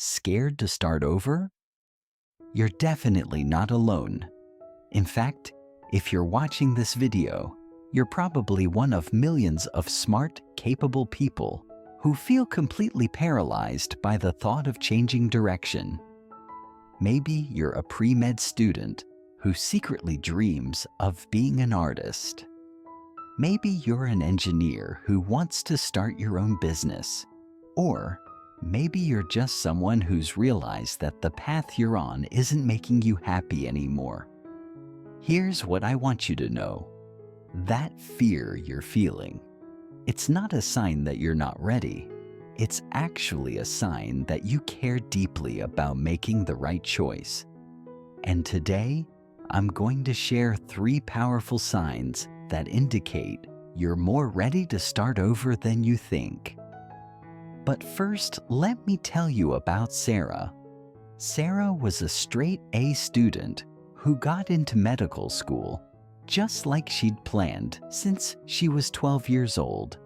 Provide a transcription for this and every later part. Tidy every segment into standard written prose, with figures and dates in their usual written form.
Scared to start over? You're definitely not alone. In fact, if you're watching this video, you're probably one of millions of smart, capable people who feel completely paralyzed by the thought of changing direction. Maybe you're a pre-med student who secretly dreams of being an artist. Maybe you're an engineer who wants to start your own business. Or maybe you're just someone who's realized that the path you're on isn't making you happy anymore. Here's what I want you to know. That fear you're feeling, it's not a sign that you're not ready. It's actually a sign that you care deeply about making the right choice. And today, I'm going to share 3 powerful signs that indicate you're more ready to start over than you think. But first, let me tell you about Sarah. Sarah was a straight A student who got into medical school just like she'd planned since she was 12 years old.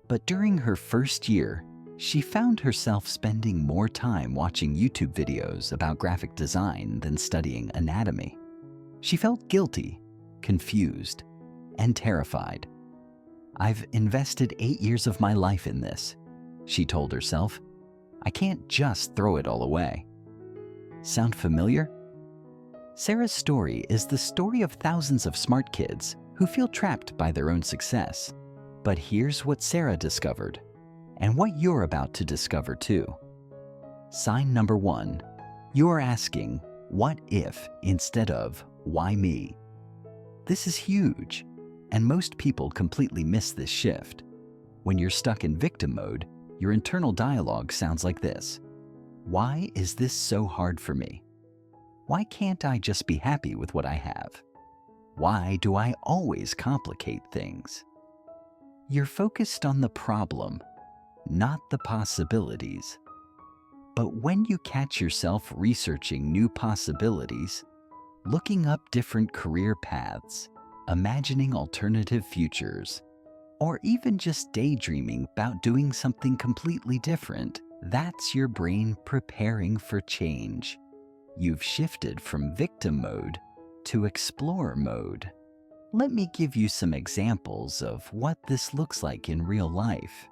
But during her first year, she found herself spending more time watching YouTube videos about graphic design than studying anatomy. She felt guilty, confused, and terrified. "I've invested 8 years of my life in this," she told herself. "I can't just throw it all away." Sound familiar? Sarah's story is the story of thousands of smart kids who feel trapped by their own success. But here's what Sarah discovered, and what you're about to discover too. Sign number 1, you're asking, what if instead of why me? This is huge, and most people completely miss this shift. When you're stuck in victim mode, your internal dialogue sounds like this. Why is this so hard for me? Why can't I just be happy with what I have? Why do I always complicate things? You're focused on the problem, not the possibilities. But when you catch yourself researching new possibilities, looking up different career paths, imagining alternative futures, or even just daydreaming about doing something completely different, that's your brain preparing for change. You've shifted from victim mode to explorer mode. Let me give you some examples of what this looks like in real life.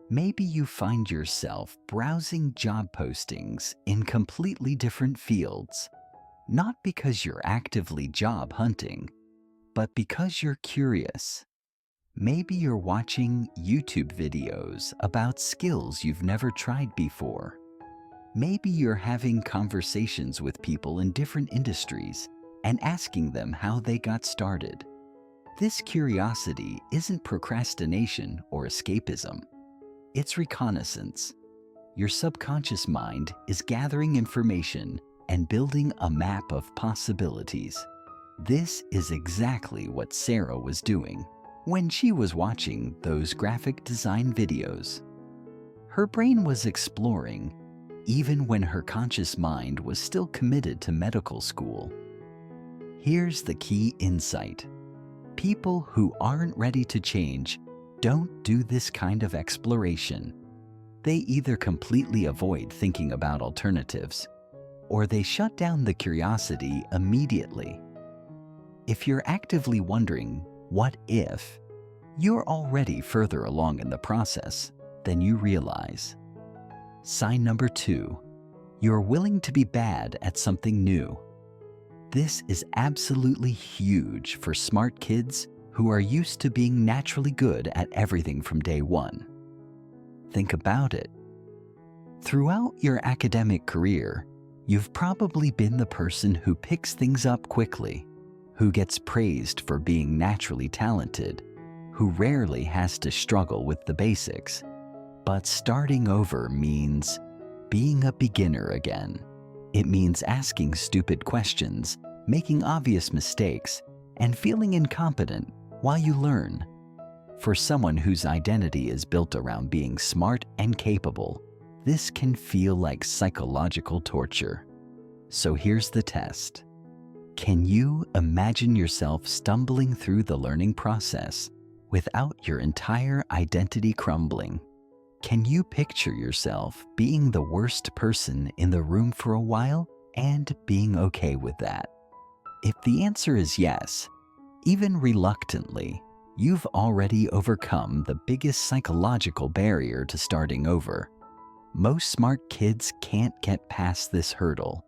Maybe you find yourself browsing job postings in completely different fields, not because you're actively job hunting, but because you're curious. Maybe you're watching YouTube videos about skills you've never tried before. Maybe you're having conversations with people in different industries and asking them how they got started. This curiosity isn't procrastination or escapism. It's reconnaissance. Your subconscious mind is gathering information and building a map of possibilities. This is exactly what Sarah was doing when she was watching those graphic design videos. Her brain was exploring, even when her conscious mind was still committed to medical school. Here's the key insight. People who aren't ready to change don't do this kind of exploration. They either completely avoid thinking about alternatives, or they shut down the curiosity immediately. If you're actively wondering, what if, you're already further along in the process than you realize. Sign number 2, you're willing to be bad at something new. This is absolutely huge for smart kids who are used to being naturally good at everything from day one. Think about it. Throughout your academic career, you've probably been the person who picks things up quickly, who gets praised for being naturally talented, who rarely has to struggle with the basics. But starting over means being a beginner again. It means asking stupid questions, making obvious mistakes, and feeling incompetent while you learn. For someone whose identity is built around being smart and capable, this can feel like psychological torture. So here's the test. Can you imagine yourself stumbling through the learning process without your entire identity crumbling? Can you picture yourself being the worst person in the room for a while and being okay with that? If the answer is yes, even reluctantly, you've already overcome the biggest psychological barrier to starting over. Most smart kids can't get past this hurdle.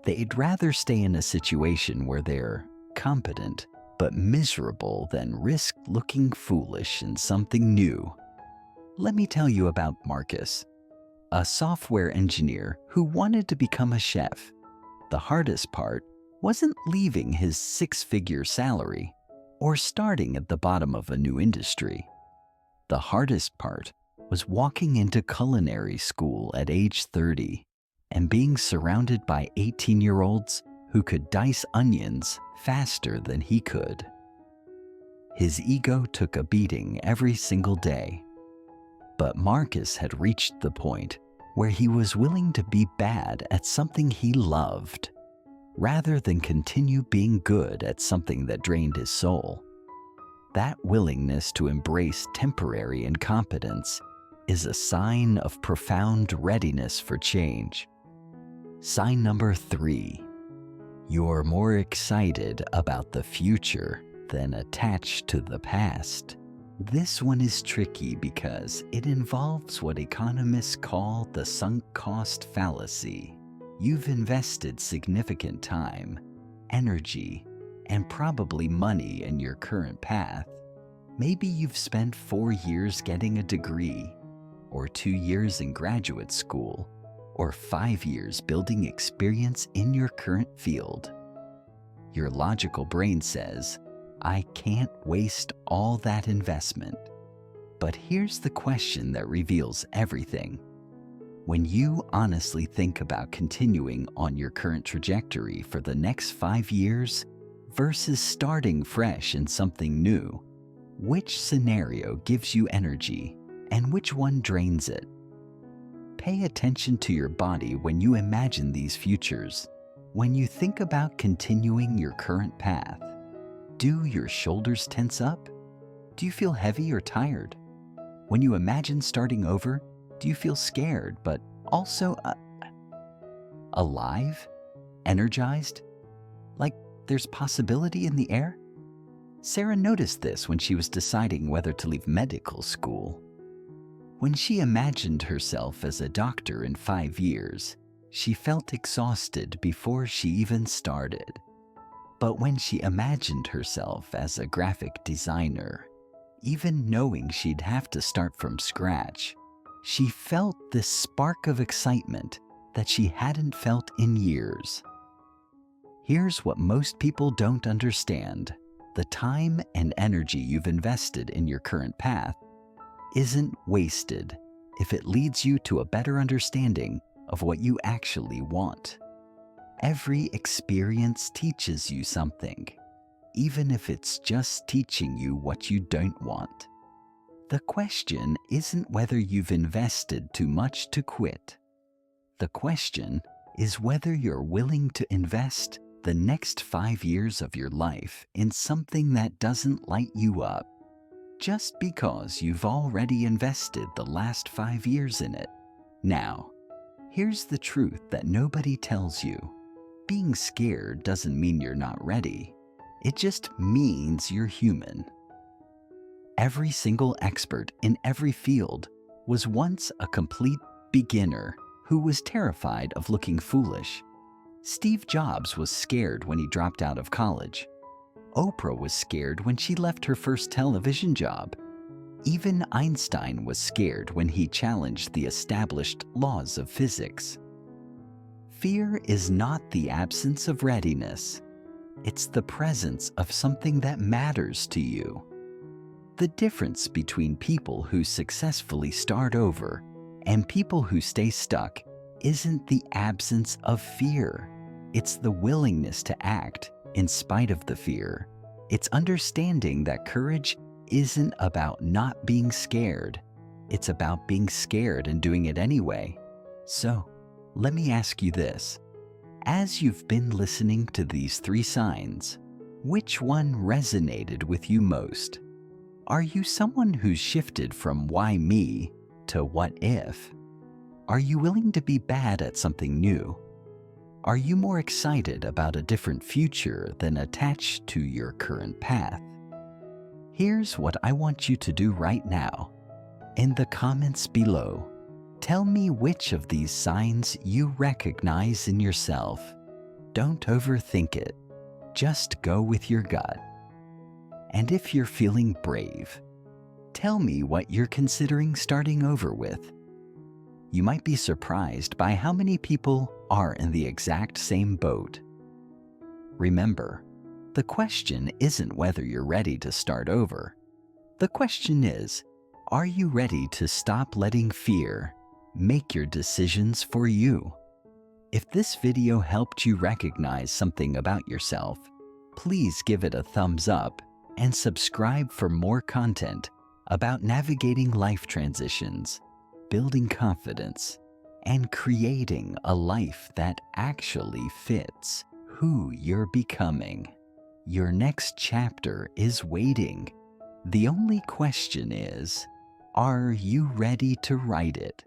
They'd rather stay in a situation where they're competent but miserable than risk looking foolish in something new. Let me tell you about Marcus, a software engineer who wanted to become a chef. The hardest part wasn't leaving his six-figure salary or starting at the bottom of a new industry. The hardest part was walking into culinary school at age 30 and being surrounded by 18-year-olds who could dice onions faster than he could. His ego took a beating every single day. But Marcus had reached the point where he was willing to be bad at something he loved, rather than continue being good at something that drained his soul. That willingness to embrace temporary incompetence is a sign of profound readiness for change. Sign number 3. You're more excited about the future than attached to the past. This one is tricky because it involves what economists call the sunk cost fallacy. You've invested significant time, energy, and probably money in your current path. Maybe you've spent 4 years getting a degree, or 2 years in graduate school, or 5 years building experience in your current field. Your logical brain says, I can't waste all that investment. But here's the question that reveals everything. When you honestly think about continuing on your current trajectory for the next 5 years versus starting fresh in something new, which scenario gives you energy and which one drains it? Pay attention to your body when you imagine these futures. When you think about continuing your current path, do your shoulders tense up? Do you feel heavy or tired? When you imagine starting over, do you feel scared but also alive? Energized? Like there's possibility in the air? Sarah noticed this when she was deciding whether to leave medical school. When she imagined herself as a doctor in 5 years, she felt exhausted before she even started. But when she imagined herself as a graphic designer, even knowing she'd have to start from scratch, she felt this spark of excitement that she hadn't felt in years. Here's what most people don't understand. The time and energy you've invested in your current path isn't wasted if it leads you to a better understanding of what you actually want. Every experience teaches you something, even if it's just teaching you what you don't want. The question isn't whether you've invested too much to quit. The question is whether you're willing to invest the next 5 years of your life in something that doesn't light you up, just because you've already invested the last 5 years in it. Now, here's the truth that nobody tells you. Being scared doesn't mean you're not ready. It just means you're human. Every single expert in every field was once a complete beginner who was terrified of looking foolish. Steve Jobs was scared when he dropped out of college. Oprah was scared when she left her first television job. Even Einstein was scared when he challenged the established laws of physics. Fear is not the absence of readiness. It's the presence of something that matters to you. The difference between people who successfully start over and people who stay stuck isn't the absence of fear. It's the willingness to act in spite of the fear. It's understanding that courage isn't about not being scared. It's about being scared and doing it anyway. So, let me ask you this. As you've been listening to these 3 signs, which one resonated with you most? Are you someone who's shifted from why me to what if? Are you willing to be bad at something new? Are you more excited about a different future than attached to your current path? Here's what I want you to do right now. In the comments below, tell me which of these signs you recognize in yourself. Don't overthink it. Just go with your gut. And if you're feeling brave, tell me what you're considering starting over with. You might be surprised by how many people are in the exact same boat. Remember, the question isn't whether you're ready to start over. The question is, are you ready to stop letting fear make your decisions for you? If this video helped you recognize something about yourself, please give it a thumbs up and subscribe for more content about navigating life transitions, building confidence, and creating a life that actually fits who you're becoming. Your next chapter is waiting. The only question is, are you ready to write it?